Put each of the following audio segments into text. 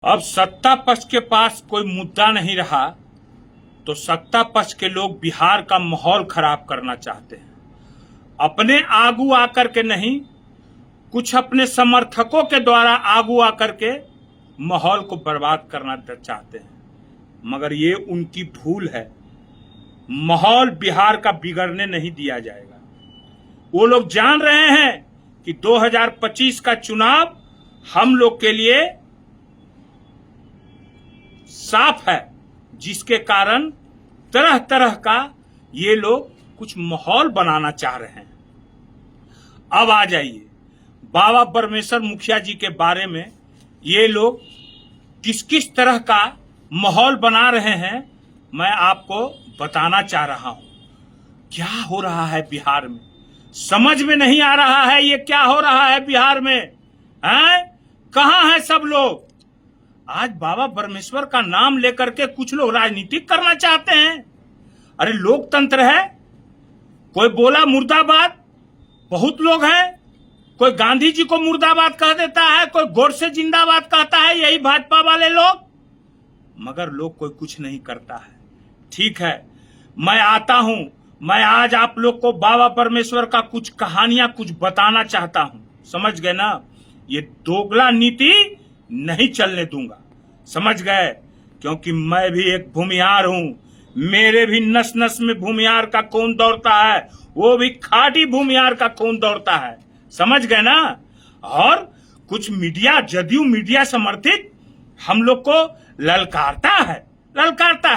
अब सत्ता पक्ष के पास कोई मुद्दा नहीं रहा तो सत्ता पक्ष के लोग बिहार का माहौल खराब करना चाहते हैं। अपने आगू आकर के नहीं, कुछ अपने समर्थकों के द्वारा आगू आकर के माहौल को बर्बाद करना चाहते हैं, मगर ये उनकी भूल है। माहौल बिहार का बिगड़ने नहीं दिया जाएगा। वो लोग जान रहे हैं कि 2025 का चुनाव हम लोग के लिए साफ है, जिसके कारण तरह तरह का ये लोग कुछ माहौल बनाना चाह रहे हैं। अब आ जाइए बाबा परमेश्वर मुखिया जी के बारे में ये लोग किस किस तरह का माहौल बना रहे हैं, मैं आपको बताना चाह रहा हूं। क्या हो रहा है बिहार में, समझ में नहीं आ रहा है। ये क्या हो रहा है बिहार में, हैं? कहां है सब लोग? आज बाबा परमेश्वर का नाम लेकर के कुछ लोग राजनीतिक करना चाहते हैं। अरे लोकतंत्र है, कोई बोला मुर्दाबाद, बहुत लोग हैं। कोई गांधी जी को मुर्दाबाद कह देता है, कोई गोडसे जिंदाबाद कहता है, यही भाजपा वाले लोग। मगर लोग कोई कुछ नहीं करता है। ठीक है, मैं आता हूं, मैं आज आप लोग को बाबा परमेश्वर का कुछ कहानियां कुछ बताना चाहता हूं। समझ गए ना? ये दोगला नीति नहीं चलने दूंगा, समझ गए? क्योंकि मैं भी एक भूमिहार हूं। मेरे भी नस नस में भूमिहार का खून दौड़ता है, वो भी खाटी भूमिहार का खून दौड़ता है। समझ गए ना? और कुछ मीडिया, जदयू मीडिया समर्थित हम लोग को ललकारता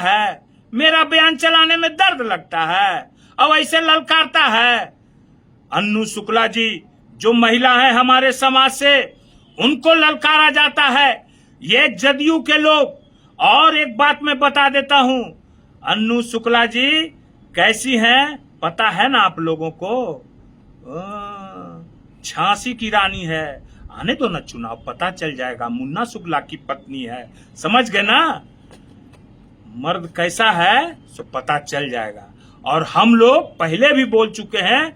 है। मेरा बयान चलाने में दर्द लगता है और ऐसे ललकारता है। अन्नू शुक्ला जी जो महिला है हमारे समाज से, उनको ललकारा जाता है, ये जदयू के लोग। और एक बात मैं बता देता हूं, अन्नू शुक्ला जी कैसी हैं पता है ना आप लोगों को? झांसी की रानी है। आने दो ना चुनाव, पता चल जाएगा। मुन्ना शुक्ला की पत्नी है, समझ गए ना? मर्द कैसा है सो पता चल जाएगा। और हम लोग पहले भी बोल चुके हैं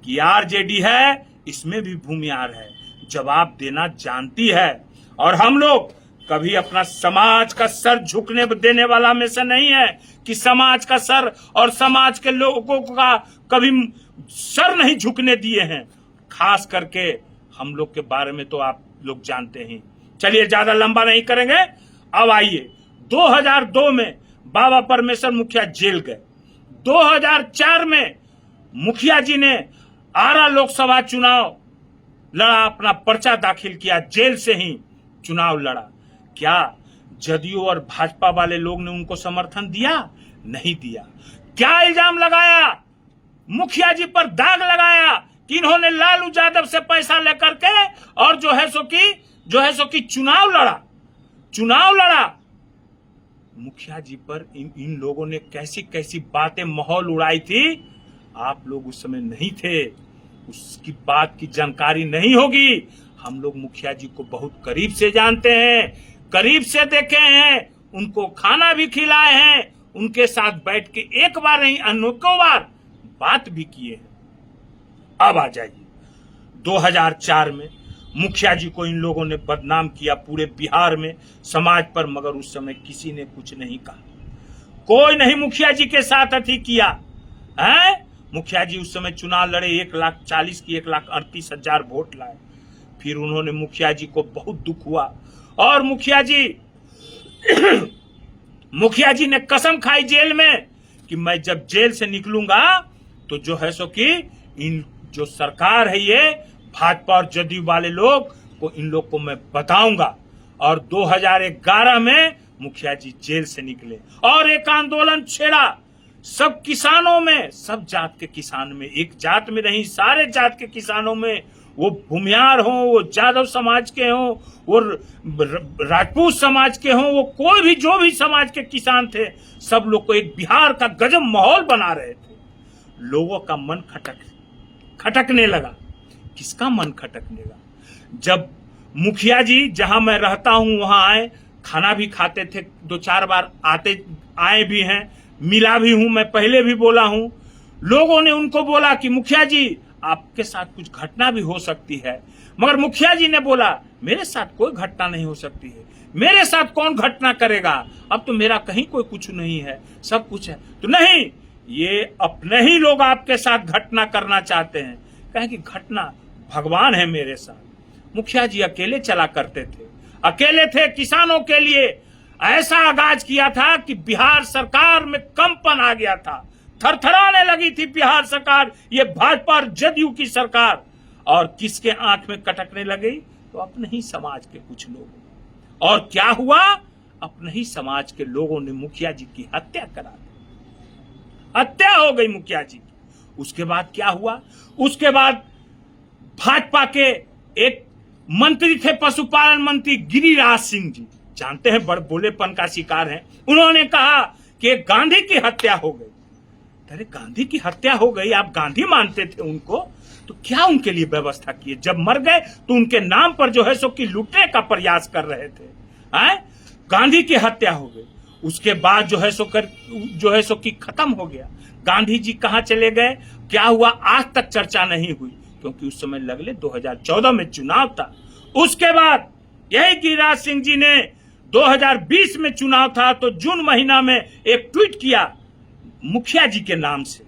कि आरजेडी है, इसमें भी भूमिहार है, जवाब देना जानती है। और हम लोग कभी अपना समाज का सर झुकने देने वाला में से नहीं है कि समाज का सर और समाज के लोगों का कभी सर नहीं झुकने दिए हैं। खास करके हम लोग के बारे में तो आप लोग जानते हैं। चलिए ज्यादा लंबा नहीं करेंगे। अब आइए, 2002 में बाबा परमेश्वर मुखिया जेल गए। 2004 में मुखिया जी ने आरा लोकसभा चुनाव लड़ा, अपना पर्चा दाखिल किया, जेल से ही चुनाव लड़ा। क्या जदयू और भाजपा वाले लोग ने उनको समर्थन दिया? नहीं दिया। क्या इल्जाम लगाया मुखिया जी पर, दाग लगाया कि इन्होंने लालू यादव से पैसा लेकर के और जो है सो कि चुनाव लड़ा। मुखिया जी पर इन लोगों ने कैसी कैसी बातें, माहौल उड़ाई थी। आप लोग उस समय नहीं थे, उसकी बात की जानकारी नहीं होगी। हम लोग मुखिया जी को बहुत करीब से जानते हैं, करीब से देखे हैं, उनको खाना भी खिलाए हैं, उनके साथ बैठ के एक बार नहीं अनेकों बार बात भी किए हैं। अब आ जाइए 2004 में मुखिया जी को इन लोगों ने बदनाम किया पूरे बिहार में, समाज पर, मगर उस समय किसी ने कुछ नहीं कहा। कोई नहीं मुखिया जी के साथ अथी किया है। मुखिया जी उस समय चुनाव लड़े, 1,40,000 की 1,38,000 वोट लाए। फिर उन्होंने, मुखिया जी को बहुत दुख हुआ और मुखिया जी ने कसम खाई जेल में कि मैं जब जेल से निकलूंगा तो जो है सो कि इन जो सरकार है ये भाजपा और जदयू वाले लोग को, इन लोग को मैं बताऊंगा। और 2011 में मुखिया जी जेल से निकले और एक आंदोलन छेड़ा सब किसानों में, सब जात के किसान में, एक जात में नहीं, सारे जात के किसानों में, वो भूमिहार हो, वो यादव समाज के हो, वो राजपूत समाज के हो, वो कोई भी जो भी समाज के किसान थे, सब लोग को एक बिहार का गजब माहौल बना रहे थे। लोगों का मन खटकने लगा। किसका मन खटकने लगा? जब मुखिया जी जहां मैं रहता हूं वहां आए, खाना भी खाते थे, 2-4 बार आए भी हैं, मिला भी हूं, मैं पहले भी बोला हूं। लोगों ने उनको बोला कि मुखिया जी आपके साथ कुछ घटना भी हो सकती है, मगर मुखिया जी ने बोला मेरे साथ कोई घटना नहीं हो सकती है। मेरे साथ कौन घटना करेगा, अब तो मेरा कहीं कोई कुछ नहीं है, सब कुछ है। तो नहीं, ये अपने ही लोग आपके साथ घटना करना चाहते हैं। कहें कि घटना भगवान है मेरे साथ। मुखिया जी अकेले चला करते थे, अकेले थे, किसानों के लिए ऐसा आगाज किया था कि बिहार सरकार में कंपन आ गया था, थरथराने लगी थी बिहार सरकार, ये भाजपा और जदयू की सरकार। और किसके आंख में कटकने लगी? तो अपने ही समाज के कुछ लोग। और क्या हुआ? अपने ही समाज के लोगों ने मुखिया जी की हत्या करा दी, हत्या हो गई मुखिया जी की। उसके बाद क्या हुआ? उसके बाद भाजपा के एक मंत्री थे, पशुपालन मंत्री गिरिराज सिंह जी, जानते हैं बड़ बोलेपन का शिकार हैं। उन्होंने कहा कि गांधी की हत्या हो गई। अरे गांधी की हत्या हो गई, आप गांधी मानते थे उनको, तो क्या उनके लिए व्यवस्था किए? जब मर गए तो उनके नाम पर जो है सो कि लूटने का प्रयास कर रहे थे। हैं? गांधी की हत्या हो गई, उसके बाद जो है सो कि खत्म हो गया। गांधी जी कहां चले गए, क्या हुआ, आज तक चर्चा नहीं हुई, क्योंकि उस समय लगले 2014 में चुनाव था। उसके बाद यही गिरिराज सिंह जी ने 2020 में चुनाव था तो जून महीना में एक ट्वीट किया, मुखिया जी के नाम से,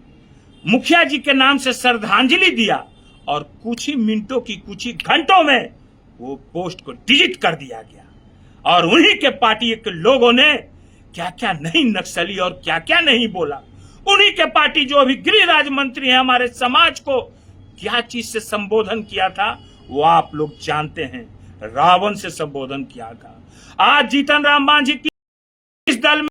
मुखिया जी के नाम से श्रद्धांजलि दिया, और कुछ ही मिनटों की, कुछ ही घंटों में वो पोस्ट को डिलीट कर दिया गया। और उन्हीं के पार्टी के लोगों ने क्या क्या नहीं नक्सली और क्या क्या नहीं बोला। उन्हीं के पार्टी जो अभी गृहराज मंत्री है, हमारे समाज को क्या चीज से संबोधन किया था वो आप लोग जानते हैं, रावण से संबोधन किया था। आज जीतन राम मांझी की इस दल में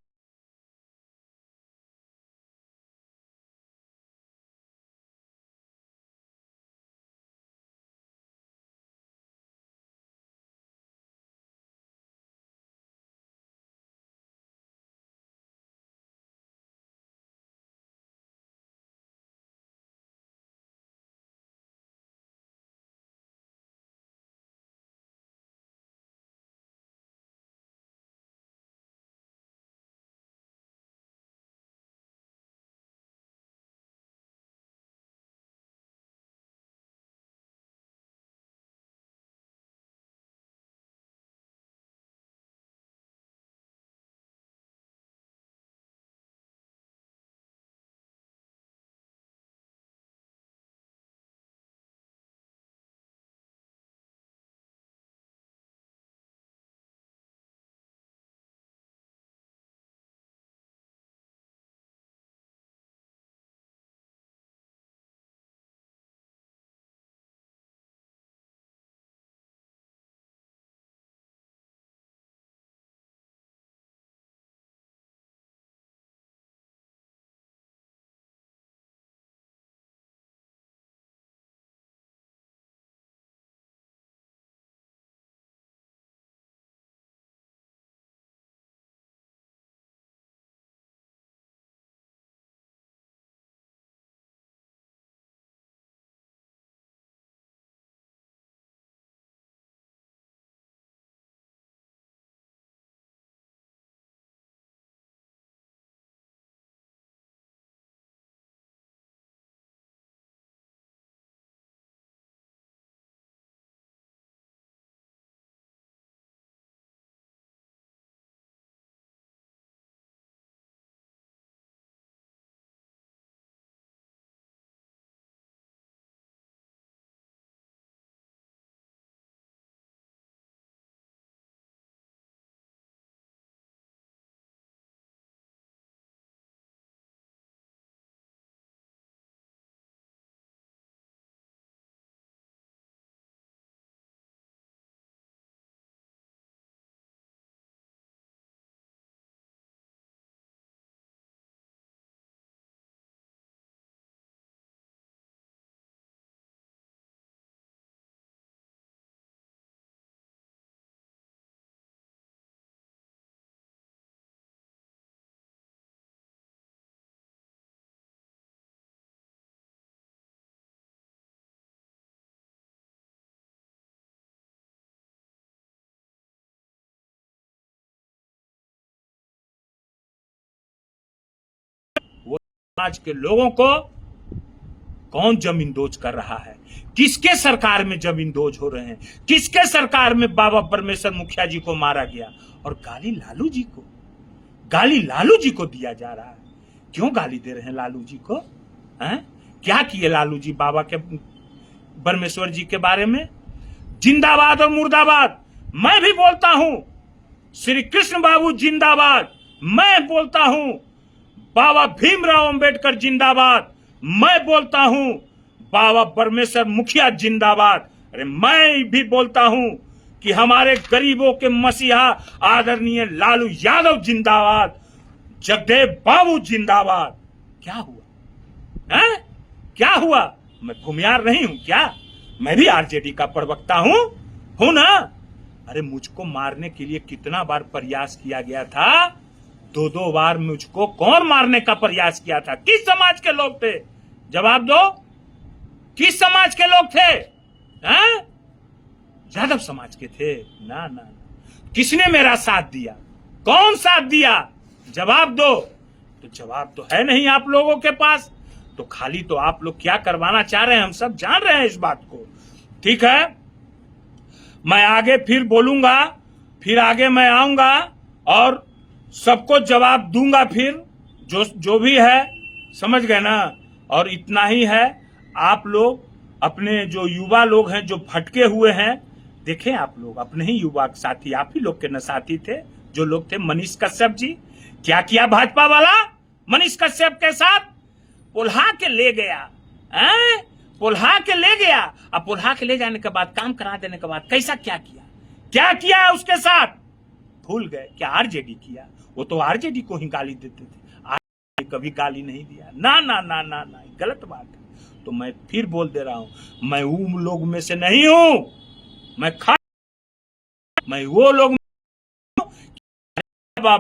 वो समाज के लोगों को कौन जमींदोज कर रहा है, किसके सरकार में जमींदोज हो रहे हैं, किसके सरकार में बाबा परमेश्वर मुखिया जी को मारा गया, और गाली लालू जी को दिया जा रहा है। क्यों गाली दे रहे हैं लालू जी को? हैं? क्या किए लालू जी बाबा के परमेश्वर जी के बारे में? जिंदाबाद और मुर्दाबाद मैं भी बोलता हूं, श्री कृष्ण बाबू जिंदाबाद मैं बोलता हूं, बाबा भीमराव अंबेडकर जिंदाबाद मैं बोलता हूं, बाबा परमेश्वर मुखिया जिंदाबाद। अरे मैं भी बोलता हूं कि हमारे गरीबों के मसीहा आदरणीय लालू यादव जिंदाबाद, जगदेव बाबू जिंदाबाद। क्या हुआ है? क्या हुआ? मैं भूमियार नहीं हूं क्या? मैं भी आरजेडी का प्रवक्ता हूं ना। अरे मुझको मारने के लिए कितना बार प्रयास किया गया था, 2-2 बार मुझको कौन मारने का प्रयास किया था? किस समाज के लोग थे? जवाब दो, किस समाज के लोग थे? हैं? यादव समाज के थे? ना। किसने मेरा साथ दिया? कौन साथ दिया? जवाब दो। तो जवाब तो है नहीं आप लोगों के पास, तो खाली तो आप लोग क्या करवाना चाह रहे हैं हम सब जान रहे हैं इस बात को। ठीक है, मैं आगे फिर बोलूंगा, फिर आगे मैं आऊंगा और सबको जवाब दूंगा, फिर जो भी है, समझ गए ना। और इतना ही है, आप लोग अपने जो युवा लोग हैं जो भटके हुए हैं, देखें आप लोग अपने ही युवा साथी, आप ही लोग के न साथी थे जो लोग थे, मनीष कश्यप जी। क्या किया भाजपा वाला मनीष कश्यप के साथ? पुल्हा के ले गया, पुल्हा के ले गया। अब पुल्हा के ले जाने के बाद, काम करा देने के बाद कैसा क्या किया उसके साथ? भूल गए क्या आरजेडी किया? वो तो आरजेडी को ही गाली देते थे, आरजेडी कभी गाली नहीं दिया। ना, गलत बात है। तो मैं फिर बोल दे रहा हूं, मैं उन लोग में से नहीं हूं, मैं वो लोग बाबा